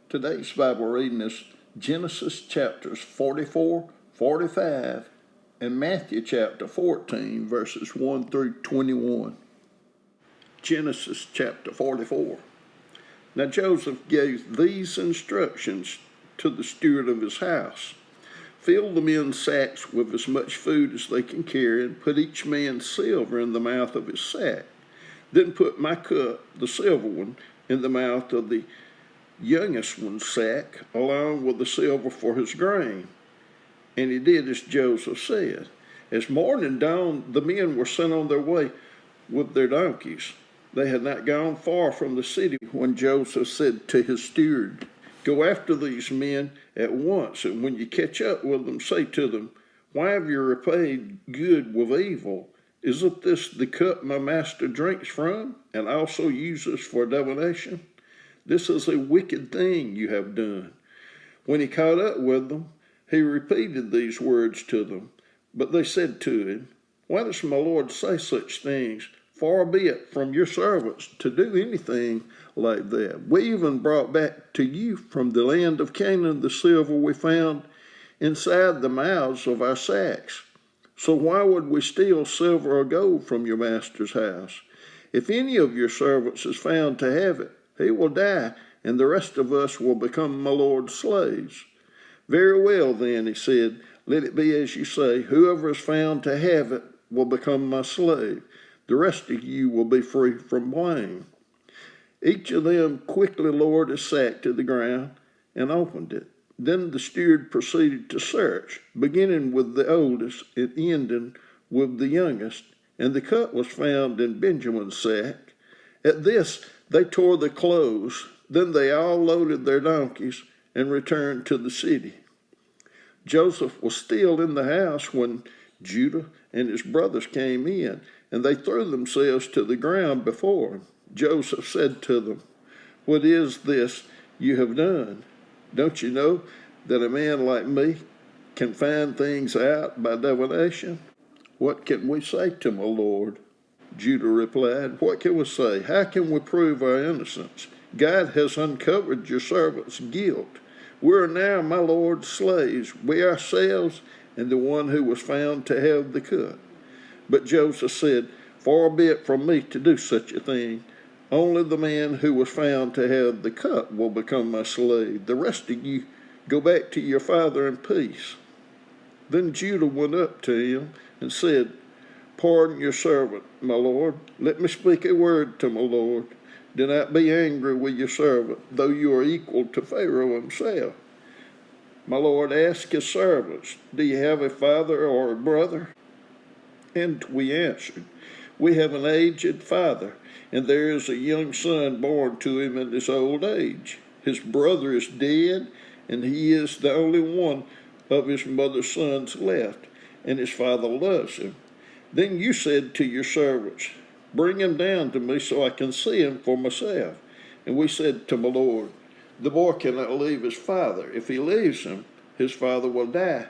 Today's Bible reading is Genesis chapters 44, 45, and Matthew chapter 14, verses 1 through 21. Genesis chapter 44. Now Joseph gave these instructions to the steward of his house. Fill the men's sacks with as much food as they can carry, and put each man's silver in the mouth of his sack. Then put my cup, the silver one, in the mouth of the youngest one's sack, along with the silver for his grain. And he did as Joseph said. As morning dawned, the men were sent on their way with their donkeys. They had not gone far from the city when Joseph said to his steward, "Go after these men at once, and when you catch up with them, say to them, 'Why have you repaid good with evil? Isn't this the cup my master drinks from, and also uses for divination? This is a wicked thing you have done.' When he caught up with them, he repeated these words to them. But they said to him, 'Why does my Lord say such things? Far be it from your servants to do anything like that. We even brought back to you from the land of Canaan the silver we found inside the mouths of our sacks. So why would we steal silver or gold from your master's house? If any of your servants is found to have it, he will die, and the rest of us will become my Lord's slaves.' 'Very well, then,' he said, 'let it be as you say. Whoever is found to have it will become my slave. The rest of you will be free from blame.' Each of them quickly lowered his sack to the ground and opened it. Then the steward proceeded to search, beginning with the oldest and ending with the youngest, and the cup was found in Benjamin's sack. At this they tore the clothes. Then they all loaded their donkeys and returned to the city. Joseph was still in the house when Judah and his brothers came in, and they threw themselves to the ground before him. Joseph said to them, 'What is this you have done? Don't you know that a man like me can find things out by divination? What can we say to my Lord?' Judah replied, 'What can we say? How can we prove our innocence? God has uncovered your servant's guilt. We are now my Lord's slaves, we ourselves and the one who was found to have the cup.' But Joseph said, 'Far be it from me to do such a thing. Only the man who was found to have the cup will become my slave. The rest of you go back to your father in peace.' Then Judah went up to him and said, 'Pardon your servant, my lord. Let me speak a word to my lord. Do not be angry with your servant, though you are equal to Pharaoh himself. My lord asked his servants, "Do you have a father or a brother?" And we answered, "We have an aged father, and there is a young son born to him in his old age. His brother is dead, and he is the only one of his mother's sons left, and his father loves him. Then you said to your servants, "Bring him down to me so I can see him for myself." And we said to my Lord, "The boy cannot leave his father. If he leaves him, his father will die."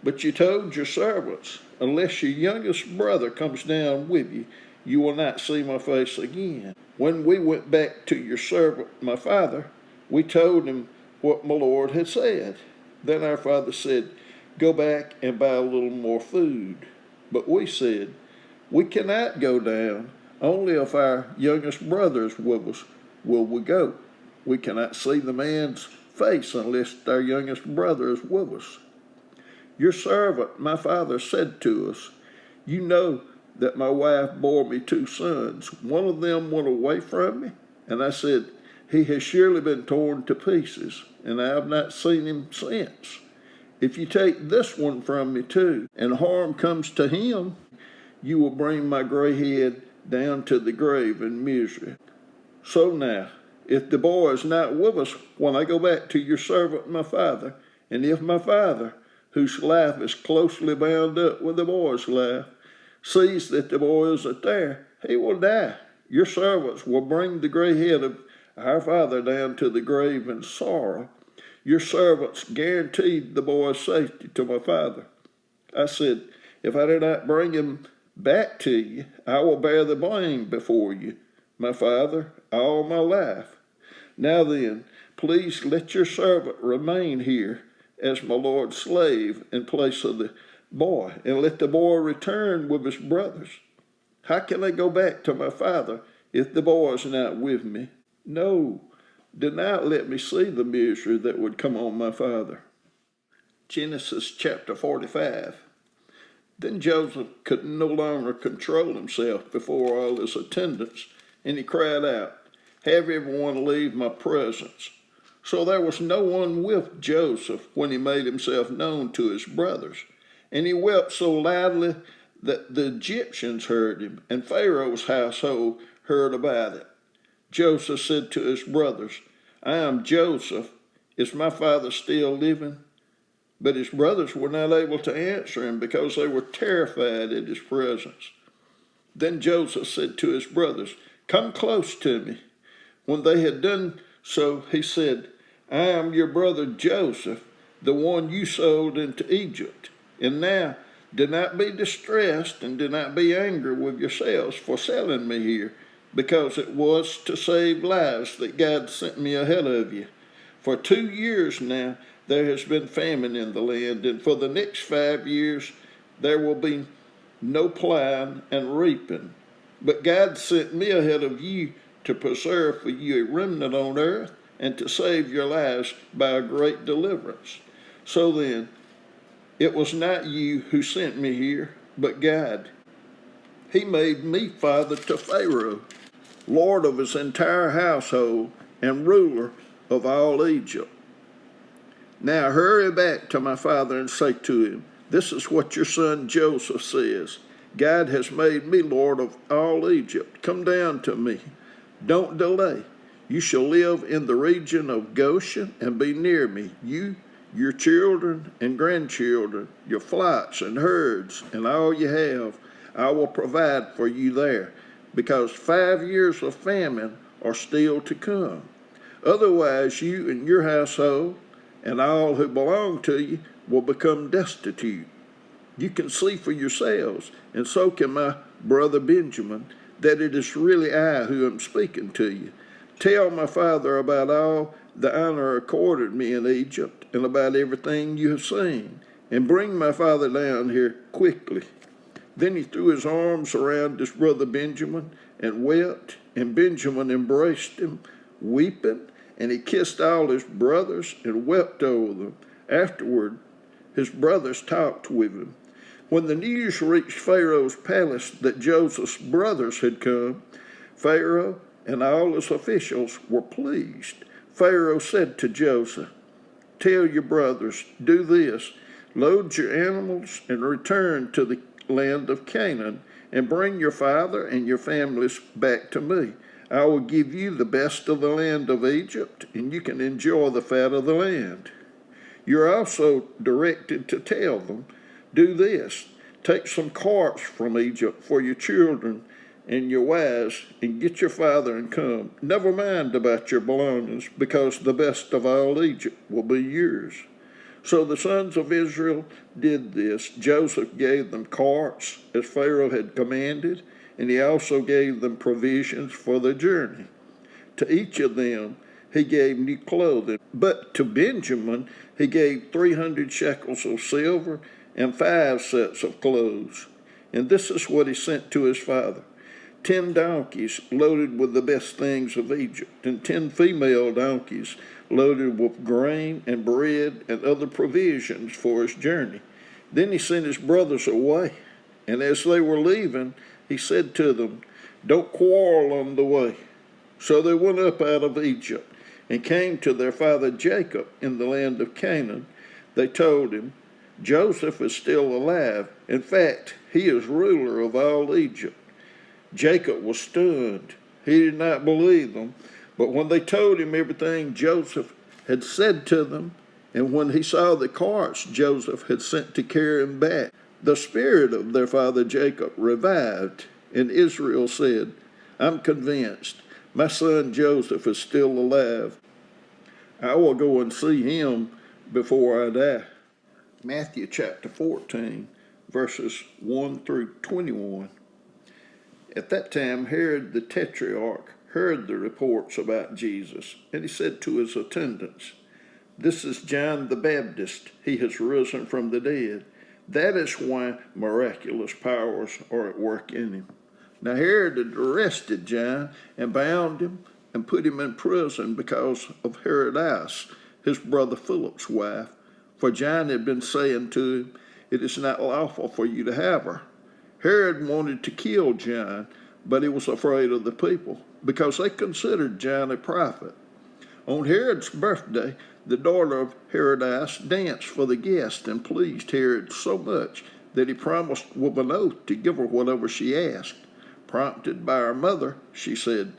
But you told your servants, "Unless your youngest brother comes down with you, you will not see my face again." When we went back to your servant, my father, we told him what my Lord had said. Then our father said, "Go back and buy a little more food." But we said, "We cannot go down. Only if our youngest brother is with us will we go. We cannot see the man's face unless our youngest brother is with us." Your servant, my father, said to us, "You know that my wife bore me 2 sons. One of them went away from me, and I said, 'He has surely been torn to pieces,' and I have not seen him since. If you take this one from me too, and harm comes to him, you will bring my gray head down to the grave in misery. So now, if the boy is not with us when I go back to your servant my father, and if my father, whose life is closely bound up with the boy's life, sees that the boy isn't there, he will die. Your servants will bring the gray head of our father down to the grave in sorrow. Your servants guaranteed the boy's safety to my father." I said, "If I do not bring him back to you, I will bear the blame before you, my father, all my life. Now then, please let your servant remain here as my Lord's slave in place of the boy, and let the boy return with his brothers. How can I go back to my father if the boy is not with me? No, do not let me see the misery that would come on my father. Genesis chapter 45. Then Joseph could no longer control himself before all his attendants, and he cried out, "Have everyone leave my presence." So there was no one with Joseph when he made himself known to his brothers. And he wept so loudly that the Egyptians heard him, and Pharaoh's household heard about it. Joseph said to his brothers, "I am Joseph. Is my father still living?" But his brothers were not able to answer him because they were terrified at his presence. Then Joseph said to his brothers, "Come close to me." When they had done so, he said, "I am your brother Joseph, the one you sold into Egypt. And now do not be distressed and do not be angry with yourselves for selling me here, because it was to save lives that God sent me ahead of you. For 2 years now there has been famine in the land, and for the next 5 years there will be no plowing and reaping. But God sent me ahead of you to preserve for you a remnant on earth and to save your lives by a great deliverance. So then, it was not you who sent me here, but God. He made me father to Pharaoh, lord of his entire household and ruler of all Egypt. Now hurry back to my father and say to him, 'This is what your son Joseph says. God has made me lord of all Egypt. Come down to me. Don't delay. You shall live in the region of Goshen and be near me, you, your children and grandchildren, your flocks and herds, and all you have. I will provide for you there, because 5 years of famine are still to come. Otherwise, you and your household and all who belong to you will become destitute. You can see for yourselves, and so can my brother Benjamin, that it is really I who am speaking to you. Tell my father about all the honor accorded me in Egypt and about everything you have seen, and bring my father down here quickly." Then he threw his arms around his brother Benjamin and wept, and Benjamin embraced him, weeping, and he kissed all his brothers and wept over them. Afterward, his brothers talked with him. When the news reached Pharaoh's palace that Joseph's brothers had come, Pharaoh and all his officials were pleased. Pharaoh said to Joseph, "Tell your brothers, do this, load your animals and return to the land of Canaan, and bring your father and your families back to me. I will give you the best of the land of Egypt, and you can enjoy the fat of the land." You're also directed to tell them, "Do this, take some carts from Egypt for your children and your wives, and get your father and come. Never mind about your belongings, because the best of all Egypt will be yours." So the sons of Israel did this. Joseph gave them carts, as Pharaoh had commanded, and he also gave them provisions for the journey. To each of them he gave new clothing, but to Benjamin he gave 300 shekels of silver and 5 sets of clothes. And this is what he sent to his father: 10 donkeys loaded with the best things of Egypt, and 10 female donkeys loaded with grain and bread and other provisions for his journey. Then he sent his brothers away, and as they were leaving, he said to them, "Don't quarrel on the way." So they went up out of Egypt and came to their father Jacob in the land of Canaan. They told him, "Joseph is still alive. In fact, he is ruler of all Egypt." Jacob was stunned. He did not believe them. But when they told him everything Joseph had said to them, and when he saw the carts Joseph had sent to carry him back, the spirit of their father Jacob revived, and Israel said, "I'm convinced my son Joseph is still alive. I will go and see him before I die." Matthew chapter 14, verses 1 through 21. At that time, Herod the Tetrarch heard the reports about Jesus, and he said to his attendants, "This is John the Baptist. He has risen from the dead. That is why miraculous powers are at work in him." Now Herod had arrested John and bound him and put him in prison because of Herodias, his brother Philip's wife, for John had been saying to him, "It is not lawful for you to have her." Herod wanted to kill John, but he was afraid of the people because they considered John a prophet. On Herod's birthday, the daughter of Herodias danced for the guests and pleased Herod so much that he promised with an oath to give her whatever she asked. Prompted by her mother, she said,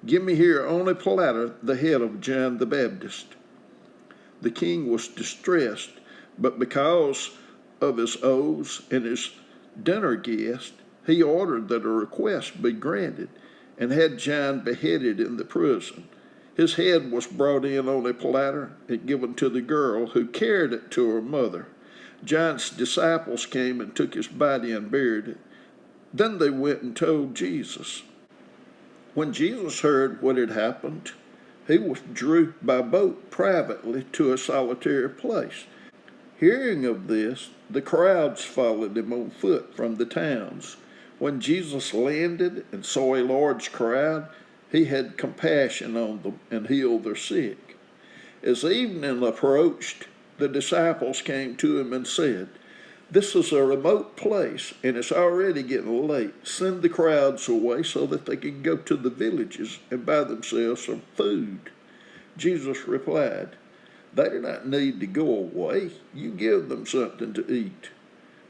"Give me here on a platter the head of John the Baptist." The king was distressed, but because of his oaths and his dinner guest, he ordered that a request be granted and had John beheaded in the prison. His head was brought in on a platter and given to the girl, who carried it to her mother. John's disciples came and took his body and buried it. Then they went and told Jesus. When Jesus heard what had happened, he withdrew by boat privately to a solitary place. Hearing of this, the crowds followed him on foot from the towns. When Jesus landed and saw a large crowd, he had compassion on them and healed their sick. As evening approached, the disciples came to him and said, "This is a remote place, and it's already getting late. Send the crowds away so that they can go to the villages and buy themselves some food." Jesus replied, "They do not need to go away. You give them something to eat."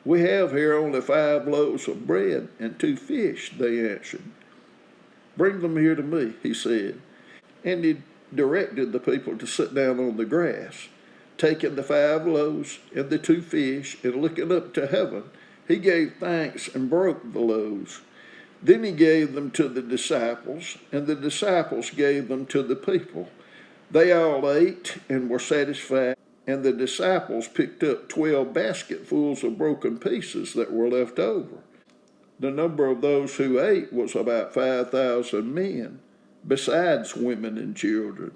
"We have here only 5 loaves of bread and 2 fish," they answered. "Bring them here to me," he said. And he directed the people to sit down on the grass. Taking the 5 loaves and the 2 fish, and looking up to heaven, he gave thanks and broke the loaves. Then he gave them to the disciples, and the disciples gave them to the people. They all ate and were satisfied, and the disciples picked up 12 basketfuls of broken pieces that were left over. The number of those who ate was about 5,000 men, besides women and children.